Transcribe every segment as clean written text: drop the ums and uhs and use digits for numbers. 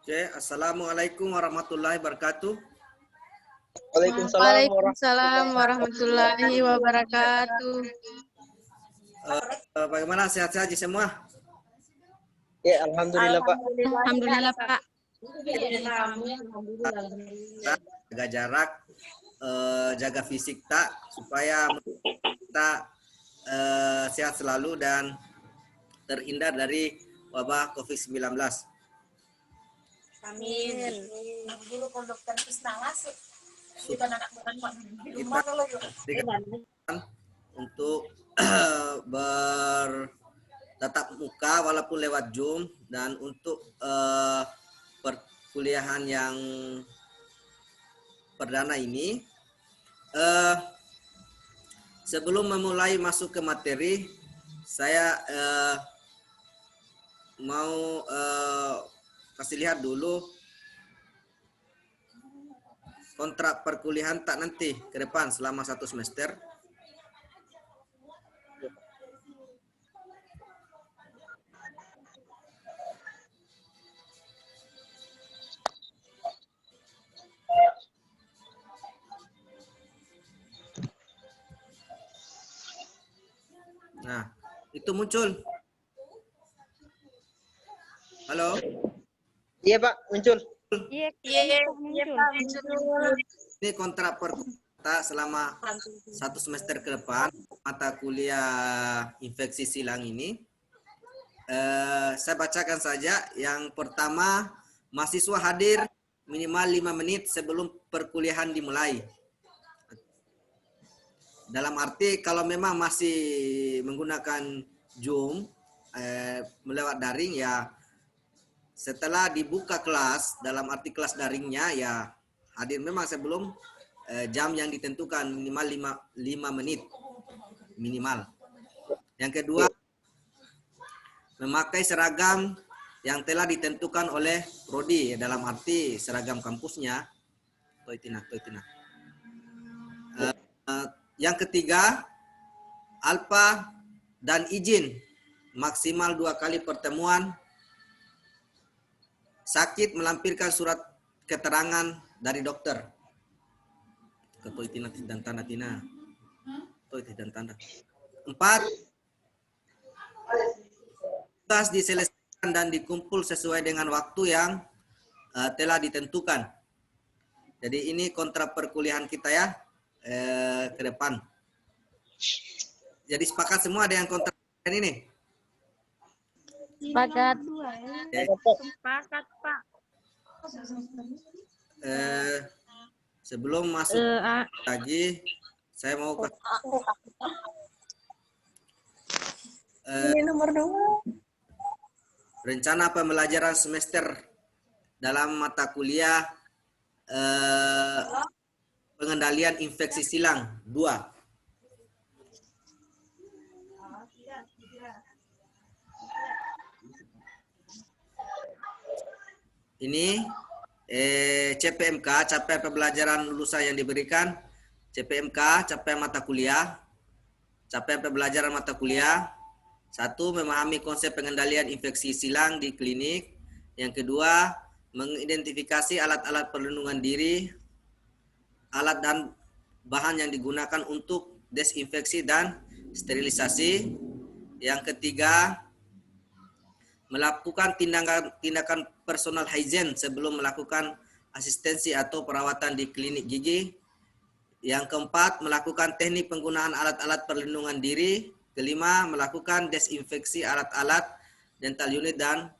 Oke, Assalamualaikum warahmatullahi wabarakatuh. Waalaikumsalam warahmatullahi wabarakatuh. Bagaimana sehat-sehat semua? Ya, alhamdulillah Pak. Alhamdulillah Pak. Jaga jarak, jaga fisik tak, supaya kita sehat selalu dan terhindar dari wabah COVID-19. Amin. Dulu konduktor Krisnalas. Kita untuk bertatap muka walaupun lewat Zoom, dan untuk perkuliahan yang perdana ini, sebelum memulai masuk ke materi, saya mau kasih lihat dulu kontrak perkuliahan tak nanti ke depan selama 1 semester. Nah, itu muncul. Halo? Iya Pak, muncul. Iya, Ini kontrak perkuliahan selama 1 semester ke depan, mata kuliah infeksi silang ini. Saya bacakan saja. Yang pertama, mahasiswa hadir minimal 5 menit sebelum perkuliahan dimulai. Dalam arti kalau memang masih menggunakan Zoom melewat daring, ya setelah dibuka kelas, dalam arti kelas daringnya, ya hadir memang sebelum jam yang ditentukan, minimal 5 menit minimal. Yang kedua, memakai seragam yang telah ditentukan oleh prodi, dalam arti seragam kampusnya. Yang ketiga, alfa dan izin maksimal 2 kali pertemuan. Sakit melampirkan surat keterangan dari dokter. Dan tanda tina. Dan tanda. 4. Tugas diselesaikan dan dikumpul sesuai dengan waktu yang telah ditentukan. Jadi ini kontrak perkuliahan kita ya ke depan. Jadi sepakat semua dengan kontrak ini? Sepakat. Sepakat, Pak. Sebelum masuk lagi, saya mau Ini nomor 2. rencana pembelajaran semester dalam mata kuliah pengendalian infeksi silang 2. Ini CPMK, capaian pembelajaran lulusan yang diberikan. CPMK, capaian mata kuliah. Capaian pembelajaran mata kuliah. 1. Memahami konsep pengendalian infeksi silang di klinik. Yang kedua, mengidentifikasi alat-alat perlindungan diri, alat dan bahan yang digunakan untuk desinfeksi dan sterilisasi. Yang ketiga, melakukan tindakan personal hygiene sebelum melakukan asistensi atau perawatan di klinik gigi. Yang keempat, melakukan teknik penggunaan alat-alat perlindungan diri. Kelima, melakukan desinfeksi alat-alat dental unit dan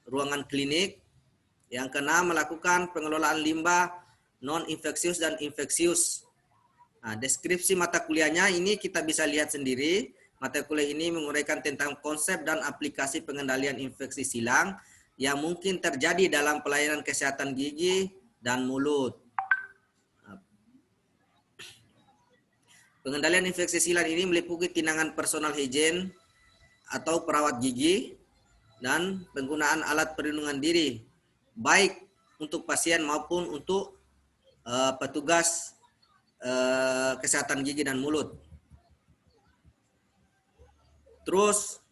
ruangan klinik. Yang keenam, melakukan pengelolaan limbah non-infeksius dan infeksius. Nah, deskripsi mata kuliahnya ini kita bisa lihat sendiri. Mata kuliah ini menguraikan tentang konsep dan aplikasi pengendalian infeksi silang yang mungkin terjadi dalam pelayanan kesehatan gigi dan mulut. Pengendalian infeksi silang ini meliputi tindakan personal hygiene atau perawat gigi dan penggunaan alat perlindungan diri, baik untuk pasien maupun untuk petugas kesehatan gigi dan mulut. Terus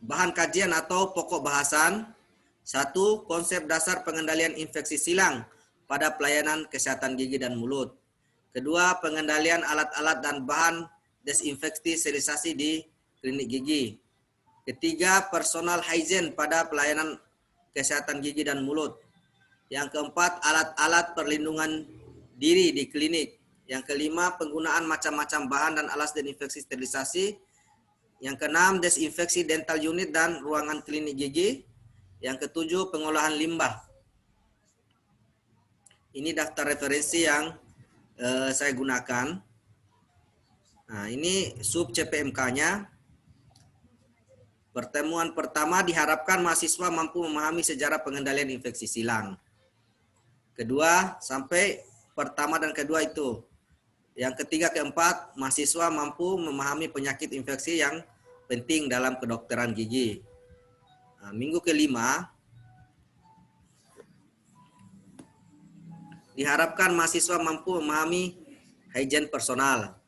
bahan kajian atau pokok bahasan Satu, konsep dasar pengendalian infeksi silang pada pelayanan kesehatan gigi dan mulut. Kedua, pengendalian alat-alat dan bahan desinfeksi sterilisasi di klinik gigi. Ketiga, personal hygiene pada pelayanan kesehatan gigi dan mulut. Yang keempat, alat-alat perlindungan diri di klinik. Yang kelima, penggunaan macam-macam bahan dan alat desinfeksi sterilisasi. Yang keenam, desinfeksi dental unit dan ruangan klinik gigi. Yang ketujuh, pengolahan limbah. Ini daftar referensi yang saya gunakan. Nah, ini sub CPMK-nya. Pertemuan pertama diharapkan mahasiswa mampu memahami sejarah pengendalian infeksi silang. Kedua, sampai pertama dan kedua itu. Yang ketiga, keempat, mahasiswa mampu memahami penyakit infeksi yang penting dalam kedokteran gigi. Nah, minggu kelima, diharapkan mahasiswa mampu memahami hygiene personal.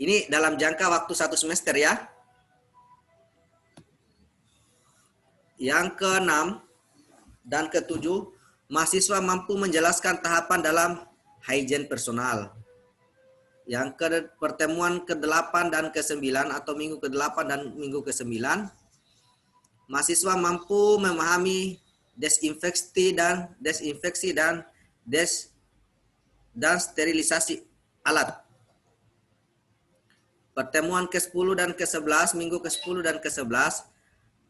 Ini dalam jangka waktu 1 semester ya. Yang keenam dan ketujuh, mahasiswa mampu menjelaskan tahapan dalam hygiene personal. Yang pertemuan ke-8 dan ke-9 atau minggu ke-8 dan minggu ke-9, mahasiswa mampu memahami desinfeksi dan sterilisasi alat. Pertemuan ke-10 dan ke-11, minggu ke-10 dan ke-11,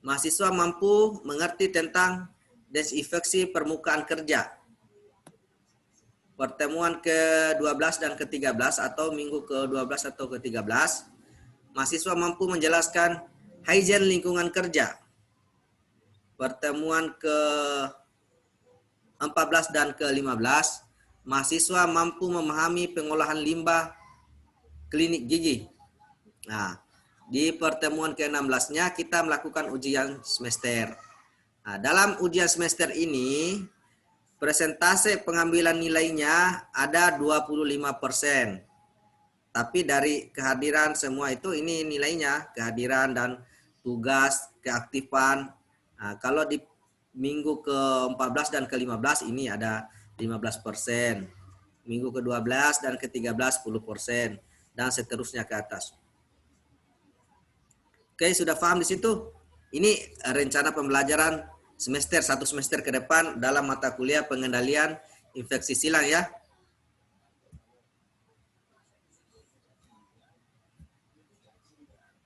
mahasiswa mampu mengerti tentang desinfeksi permukaan kerja. Pertemuan ke-12 dan ke-13 atau minggu ke-12 atau ke-13, mahasiswa mampu menjelaskan hygiene lingkungan kerja. Pertemuan ke-14 dan ke-15, mahasiswa mampu memahami pengolahan limbah klinik gigi. Nah, di pertemuan ke-16-nya kita melakukan ujian semester. Nah, dalam ujian semester ini, persentase pengambilan nilainya ada 25%. Tapi dari kehadiran semua itu, ini nilainya, kehadiran dan tugas, keaktifan. Nah, kalau di minggu ke-14 dan ke-15 ini ada 15%. Minggu ke-12 dan ke-13 10%. Dan seterusnya ke atas. Oke, sudah paham di situ? Ini rencana pembelajaran semester, 1 semester ke depan dalam mata kuliah pengendalian infeksi silang ya.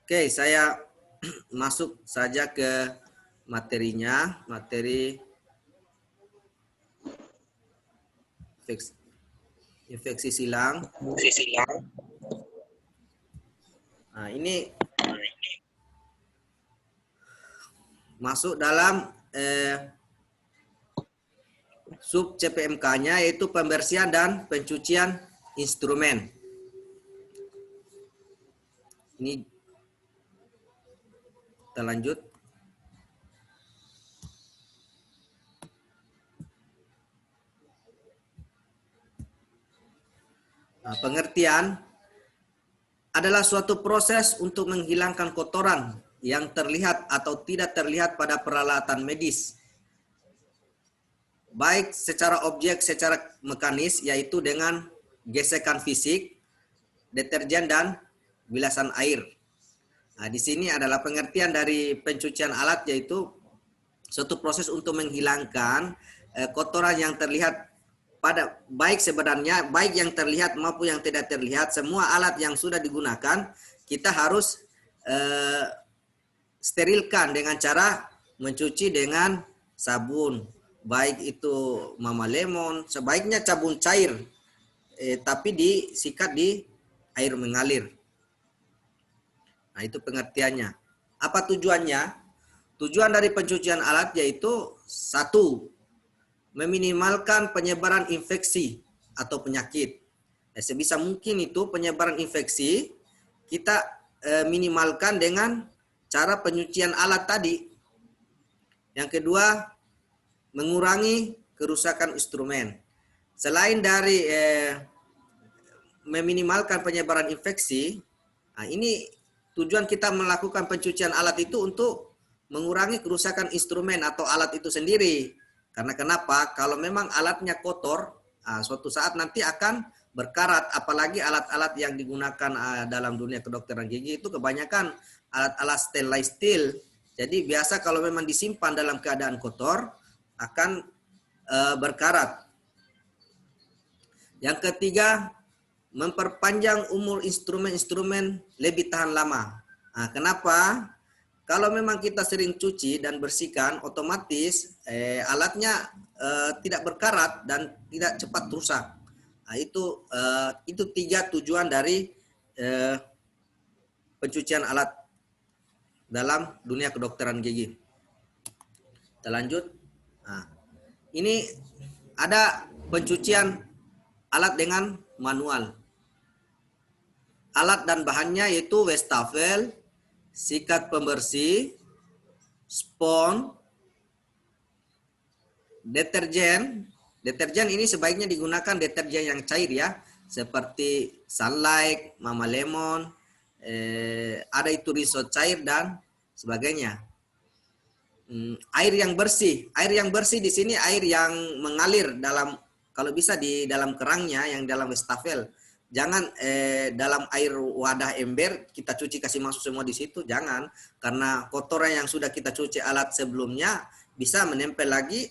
Oke, saya masuk saja ke materinya, materi infeksi silang. Nah, ini masuk dalam sub CPMK-nya, yaitu pembersihan dan pencucian instrumen. Ini kita lanjut. Nah, pengertian adalah suatu proses untuk menghilangkan kotoran yang terlihat atau tidak terlihat pada peralatan medis, baik secara objek, secara mekanis, yaitu dengan gesekan fisik, deterjen, dan bilasan air. Nah, di sini adalah pengertian dari pencucian alat, yaitu suatu proses untuk menghilangkan kotoran yang terlihat pada, baik sebenarnya, baik yang terlihat maupun yang tidak terlihat. Semua alat yang sudah digunakan, kita harus sterilkan dengan cara mencuci dengan sabun, baik itu Mama Lemon, sebaiknya sabun cair, tapi disikat di air mengalir. Nah, itu pengertiannya. Apa tujuannya? Tujuan dari pencucian alat yaitu satu, meminimalkan penyebaran infeksi atau penyakit. Sebisa mungkin itu penyebaran infeksi kita minimalkan dengan cara penyucian alat tadi. Yang kedua, mengurangi kerusakan instrumen. Selain dari meminimalkan penyebaran infeksi, nah ini tujuan kita melakukan pencucian alat itu untuk mengurangi kerusakan instrumen atau alat itu sendiri. Karena kenapa? Kalau memang alatnya kotor, suatu saat nanti akan berkarat, apalagi alat-alat yang digunakan dalam dunia kedokteran gigi itu kebanyakan alat-alat stainless steel. Jadi biasa kalau memang disimpan dalam keadaan kotor akan berkarat. Yang ketiga, memperpanjang umur instrumen-instrumen lebih tahan lama. Kenapa? Kalau memang kita sering cuci dan bersihkan, otomatis alatnya tidak berkarat dan tidak cepat rusak. Itu 3 tujuan dari pencucian alat dalam dunia kedokteran gigi. Kita lanjut. Ini ada pencucian alat dengan manual. Alat dan bahannya yaitu wastafel, sikat pembersih, spons, deterjen. Deterjen ini sebaiknya digunakan deterjen yang cair ya, seperti Sunlight, Mama Lemon, ada itu risot cair dan sebagainya. Air yang bersih. Air yang bersih di sini air yang mengalir dalam, kalau bisa di dalam kerangnya yang dalam wastafel. Jangan dalam air wadah ember kita cuci kasih masuk semua di situ, jangan, karena kotoran yang sudah kita cuci alat sebelumnya bisa menempel lagi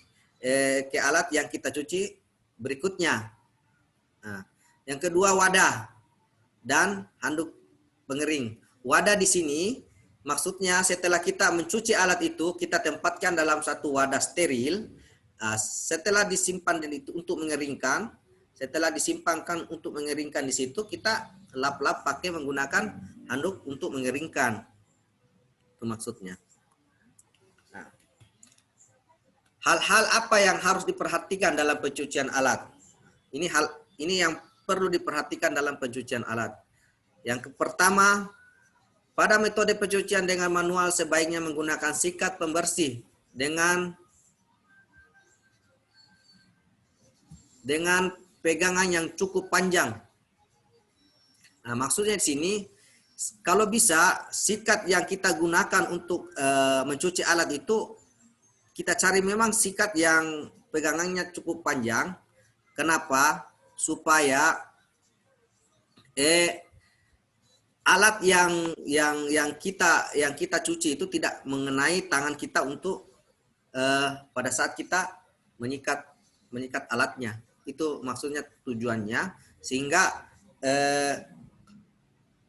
ke alat yang kita cuci berikutnya. Yang kedua, wadah dan handuk pengering. Wadah di sini maksudnya setelah kita mencuci alat itu kita tempatkan dalam satu wadah steril. Setelah disimpan untuk mengeringkan, setelah disimpangkan untuk mengeringkan di situ, kita lap-lap pakai menggunakan handuk untuk mengeringkan. Itu maksudnya. Hal-hal apa yang harus diperhatikan dalam pencucian alat? Ini yang perlu diperhatikan dalam pencucian alat. Yang pertama, pada metode pencucian dengan manual sebaiknya menggunakan sikat pembersih dengan pegangan yang cukup panjang. Maksudnya di sini, kalau bisa sikat yang kita gunakan untuk mencuci alat itu, kita cari memang sikat yang pegangannya cukup panjang. Kenapa? Supaya alat yang kita cuci itu tidak mengenai tangan kita untuk pada saat kita menyikat alatnya. Itu maksudnya tujuannya, sehingga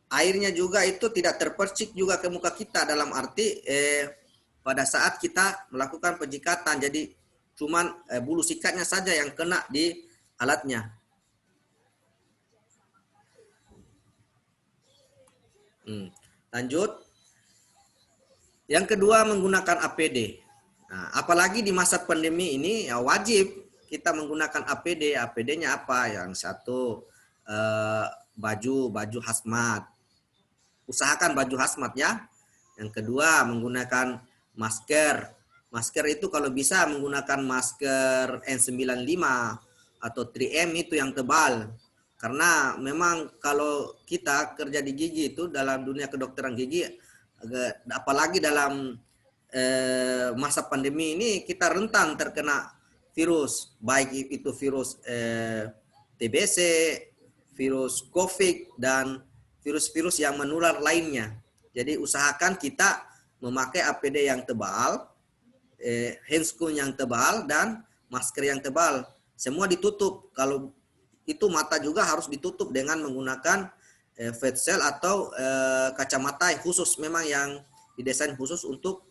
airnya juga itu tidak terpercik juga ke muka kita, dalam arti pada saat kita melakukan penyikatan, jadi cuman bulu sikatnya saja yang kena di alatnya. Lanjut. Yang kedua, menggunakan APD. Apalagi di masa pandemi ini ya wajib kita menggunakan APD. APD-nya apa? Yang satu baju hazmat. Usahakan baju hazmat ya. Yang kedua, menggunakan masker. Masker itu kalau bisa menggunakan masker N95 atau 3M itu yang tebal. Karena memang kalau kita kerja di gigi itu dalam dunia kedokteran gigi, apalagi dalam masa pandemi ini, kita rentan terkena virus, baik itu virus TBC, virus COVID, dan virus-virus yang menular lainnya. Jadi usahakan kita memakai APD yang tebal, handscoon yang tebal, dan masker yang tebal. Semua ditutup. Kalau itu mata juga harus ditutup dengan menggunakan face shield atau kacamata khusus, memang yang didesain khusus untuk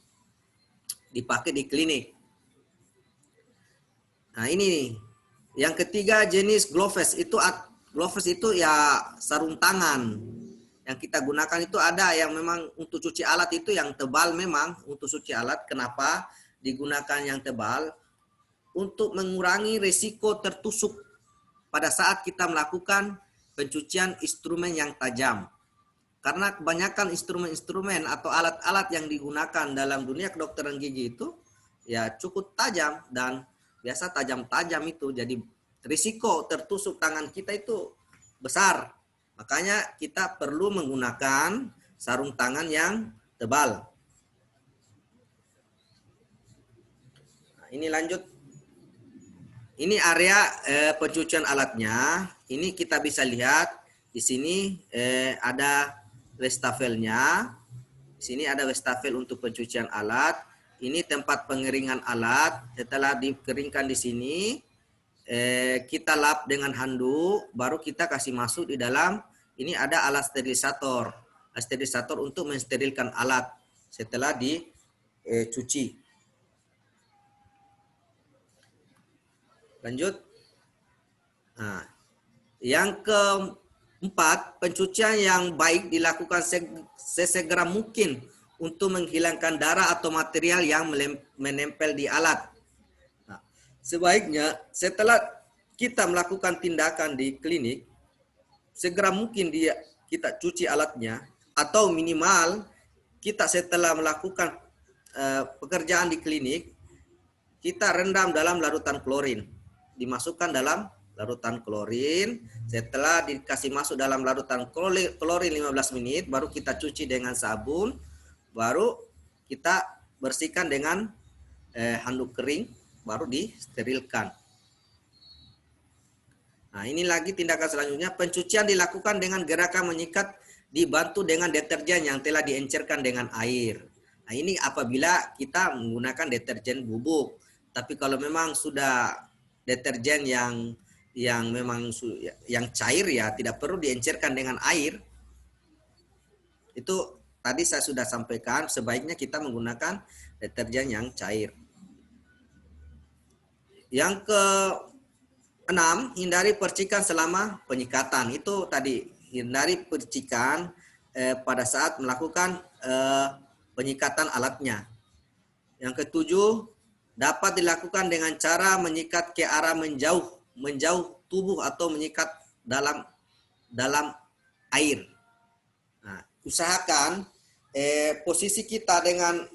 dipakai di klinik. Nah ini yang ketiga, jenis gloves itu ya sarung tangan yang kita gunakan itu ada yang memang untuk cuci alat itu yang tebal, memang untuk cuci alat. Kenapa digunakan yang tebal? Untuk mengurangi risiko tertusuk pada saat kita melakukan pencucian instrumen yang tajam. Karena kebanyakan instrumen-instrumen atau alat-alat yang digunakan dalam dunia kedokteran gigi itu ya cukup tajam, dan biasa tajam-tajam itu, jadi risiko tertusuk tangan kita itu besar. Makanya kita perlu menggunakan sarung tangan yang tebal. ini lanjut. Ini area pencucian alatnya. Ini kita bisa lihat di sini ada wastafelnya. Di sini ada wastafel untuk pencucian alat. Ini tempat pengeringan alat. Setelah dikeringkan di sini, kita lap dengan handuk, baru kita kasih masuk di dalam. Ini ada alat sterilisator. Alat sterilisator untuk mensterilkan alat setelah dicuci. Lanjut. Nah, yang keempat, pencucian yang baik dilakukan sesegera mungkin untuk menghilangkan darah atau material yang menempel di alat. Nah, sebaiknya setelah kita melakukan tindakan di klinik, segera mungkin kita cuci alatnya, atau minimal kita setelah melakukan pekerjaan di klinik, kita rendam dalam larutan klorin. Dimasukkan dalam larutan klorin, setelah dikasih masuk dalam larutan klorin 15 menit, baru kita cuci dengan sabun, baru kita bersihkan dengan handuk kering, baru disterilkan. Nah, ini lagi tindakan selanjutnya, pencucian dilakukan dengan gerakan menyikat dibantu dengan deterjen yang telah diencerkan dengan air. Nah, ini apabila kita menggunakan deterjen bubuk. Tapi kalau memang sudah deterjen yang memang yang cair, ya tidak perlu diencerkan dengan air. Itu tadi saya sudah sampaikan, sebaiknya kita menggunakan deterjen yang cair. Yang keenam, hindari percikan selama penyikatan. Itu tadi, hindari percikan pada saat melakukan penyikatan alatnya. Yang ketujuh, dapat dilakukan dengan cara menyikat ke arah menjauh tubuh atau menyikat dalam air. Nah, usahakan posisi kita dengan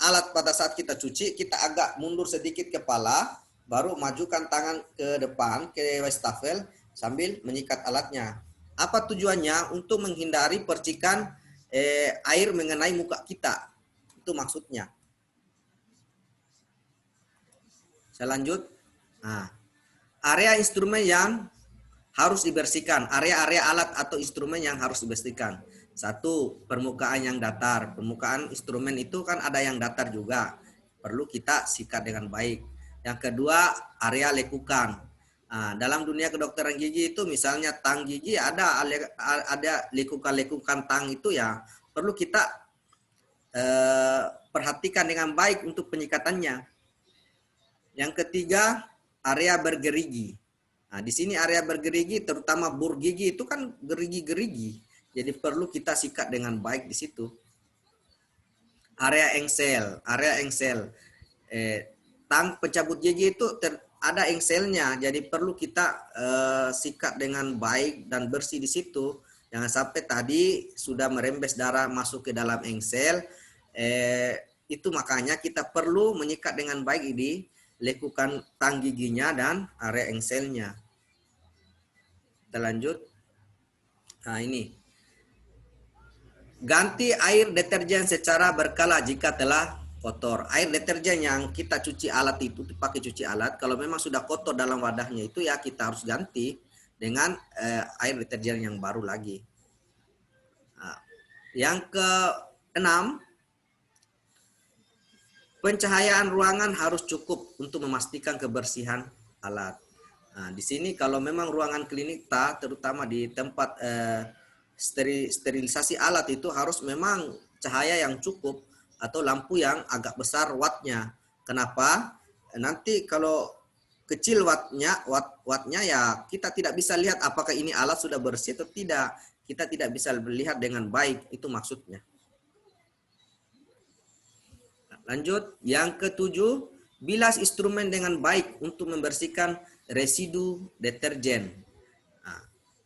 alat pada saat kita cuci, kita agak mundur sedikit kepala, baru majukan tangan ke depan ke wastafel sambil menyikat alatnya. Apa tujuannya? Untuk menghindari percikan air mengenai muka kita. Itu maksudnya. Saya lanjut. Nah, area instrumen yang harus dibersihkan, area-area alat atau instrumen yang harus dibersihkan. Satu, permukaan yang datar. Permukaan instrumen itu kan ada yang datar juga, perlu kita sikat dengan baik. Yang kedua, area lekukan. Nah, dalam dunia kedokteran gigi itu misalnya tang gigi ada lekukan-lekukan tang itu ya perlu kita perhatikan dengan baik untuk penyikatannya. Yang ketiga, area bergerigi. Nah, di sini area bergerigi, terutama bur gigi itu kan gerigi-gerigi. Jadi perlu kita sikat dengan baik di situ. Area engsel. Tang pencabut gigi itu ada engselnya, jadi perlu kita sikat dengan baik dan bersih di situ. Jangan sampai tadi sudah merembes darah masuk ke dalam engsel. Itu makanya kita perlu menyikat dengan baik di lekukan tang giginya dan area engselnya. Kita lanjut. Nah, ini. Ganti air deterjen secara berkala jika telah kotor. Air deterjen yang kita cuci alat itu, dipakai cuci alat, kalau memang sudah kotor dalam wadahnya itu ya kita harus ganti dengan air deterjen yang baru lagi. Nah, yang keenam, pencahayaan ruangan harus cukup untuk memastikan kebersihan alat. Nah, di sini kalau memang ruangan klinik terutama di tempat sterilisasi alat itu harus memang cahaya yang cukup atau lampu yang agak besar wattnya. Kenapa? Nanti kalau kecil wattnya ya kita tidak bisa lihat apakah ini alat sudah bersih atau tidak. Kita tidak bisa melihat dengan baik, itu maksudnya. Lanjut, yang ketujuh, bilas instrumen dengan baik untuk membersihkan residu deterjen. Nah,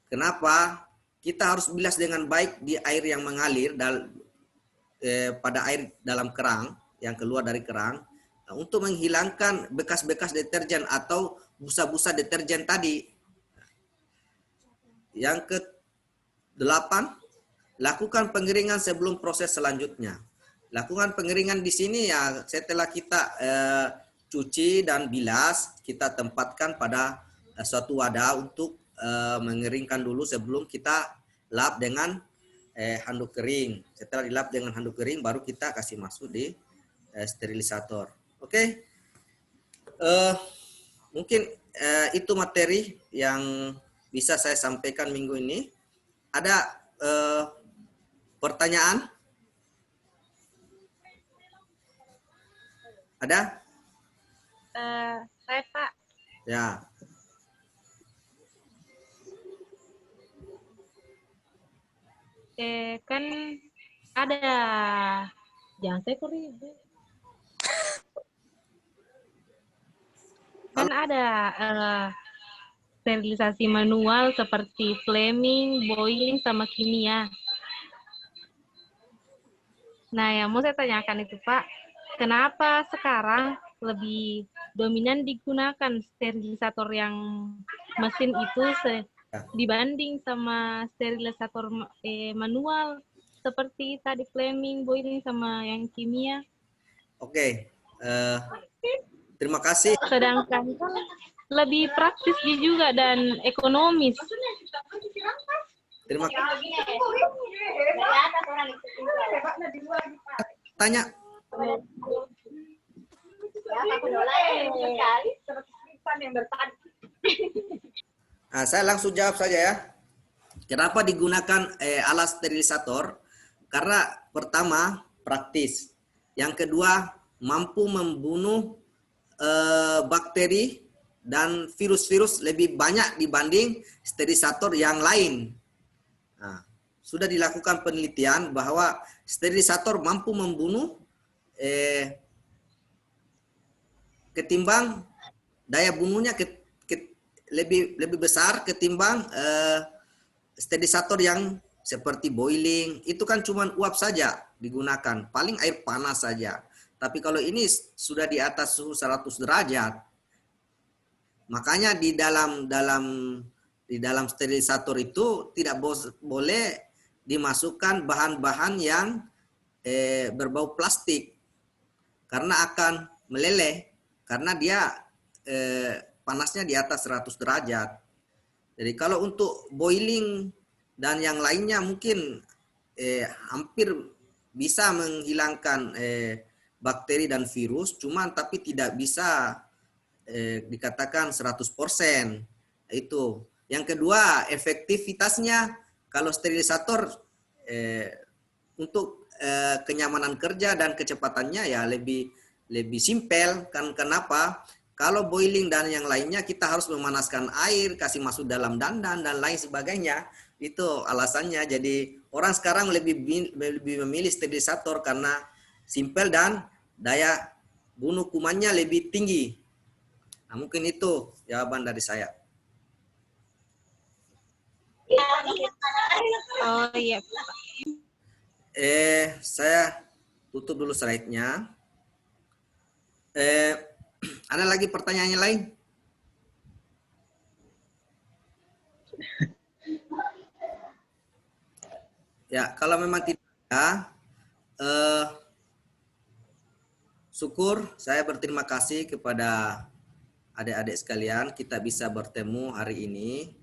kenapa? Kita harus bilas dengan baik di air yang mengalir pada air dalam kerang yang keluar dari kerang, untuk menghilangkan bekas-bekas deterjen atau busa-busa deterjen tadi. Yang ke-8, lakukan pengeringan sebelum proses selanjutnya. lakukan pengeringan di sini ya setelah kita cuci dan bilas, kita tempatkan pada suatu wadah untuk mengeringkan dulu sebelum kita lap dengan handuk kering. Setelah dilap dengan handuk kering, baru kita kasih masuk di sterilisator. Oke. Mungkin itu materi yang bisa saya sampaikan minggu ini. Ada pertanyaan? Ada? Saya Pak. Ya. Kan ada. Jangan saya korek. Kan ada sterilisasi manual seperti flaming, boiling, sama kimia. Nah, yang mau saya tanyakan itu Pak, kenapa sekarang lebih dominan digunakan sterilisator yang mesin itu dibanding sama sterilisator manual seperti tadi flaming, boiling, sama yang kimia? Oke. Terima kasih. Sedangkan kan lebih praktis juga dan ekonomis. Terima kasih. Tanya. Nah, saya langsung jawab saja ya. Kenapa digunakan alat sterilisator? Karena pertama praktis. Yang kedua mampu membunuh bakteri dan virus-virus lebih banyak dibanding sterilisator yang lain. Nah, sudah dilakukan penelitian bahwa sterilisator mampu membunuh ketimbang daya bunuhnya lebih besar ketimbang sterilisator yang seperti boiling. Itu kan cuma uap saja digunakan, paling air panas saja. Tapi kalau ini sudah di atas suhu 100 derajat, makanya di dalam sterilisator itu tidak boleh dimasukkan bahan-bahan yang berbau plastik karena akan meleleh karena dia panasnya di atas 100 derajat. Jadi kalau untuk boiling dan yang lainnya mungkin hampir bisa menghilangkan bakteri dan virus, cuman tapi tidak bisa dikatakan 100%. Itu. Yang kedua, efektivitasnya kalau sterilisator untuk kenyamanan kerja dan kecepatannya ya lebih simpel. Kan kenapa? Kalau boiling dan yang lainnya kita harus memanaskan air, kasih masuk dalam dandan dan lain sebagainya. Itu alasannya. Jadi orang sekarang lebih memilih sterilisator karena simpel dan daya bunuh kumannya lebih tinggi. Nah, mungkin itu jawaban dari saya. Oh iya. Saya tutup dulu slide-nya. Ada lagi pertanyaan yang lain? Ya, kalau memang tidak ada, syukur saya berterima kasih kepada adik-adik sekalian kita bisa bertemu hari ini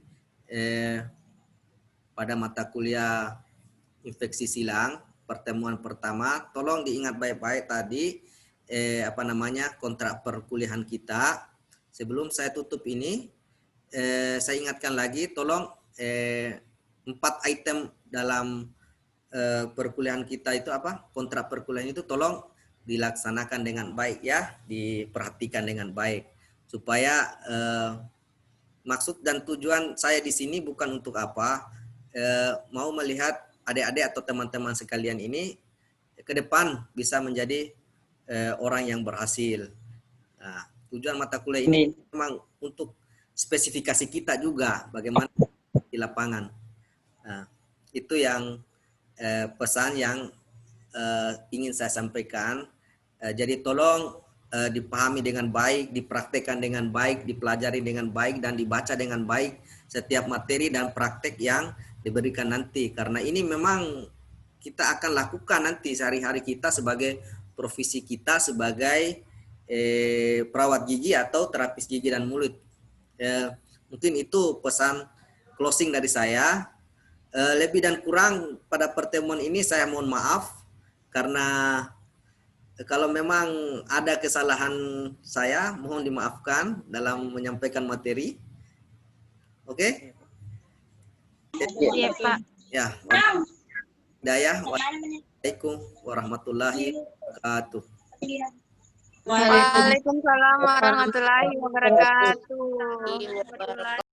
pada mata kuliah infeksi silang pertemuan pertama. Tolong diingat baik-baik tadi kontrak perkuliahan kita. Sebelum saya tutup ini, saya ingatkan lagi, tolong 4 item dalam perkuliahan kita itu kontrak perkuliahan itu tolong dilaksanakan dengan baik ya, diperhatikan dengan baik supaya maksud dan tujuan saya di sini bukan untuk mau melihat adik-adik atau teman-teman sekalian ini ke depan bisa menjadi orang yang berhasil. Nah, tujuan mata kuliah ini memang untuk spesifikasi kita juga bagaimana di lapangan. Nah, itu yang pesan yang ingin saya sampaikan. Jadi tolong dipahami dengan baik, dipraktekkan dengan baik, dipelajari dengan baik, dan dibaca dengan baik setiap materi dan praktek yang diberikan nanti. Karena ini memang kita akan lakukan nanti sehari-hari kita sebagai profesi kita sebagai perawat gigi atau terapis gigi dan mulut. Mungkin itu pesan closing dari saya. Lebih dan kurang pada pertemuan ini saya mohon maaf karena kalau memang ada kesalahan saya mohon dimaafkan dalam menyampaikan materi. Oke? Iya, Pak. Ya. Assalamualaikum warahmatullahi wabarakatuh. Waalaikumsalam warahmatullahi wabarakatuh.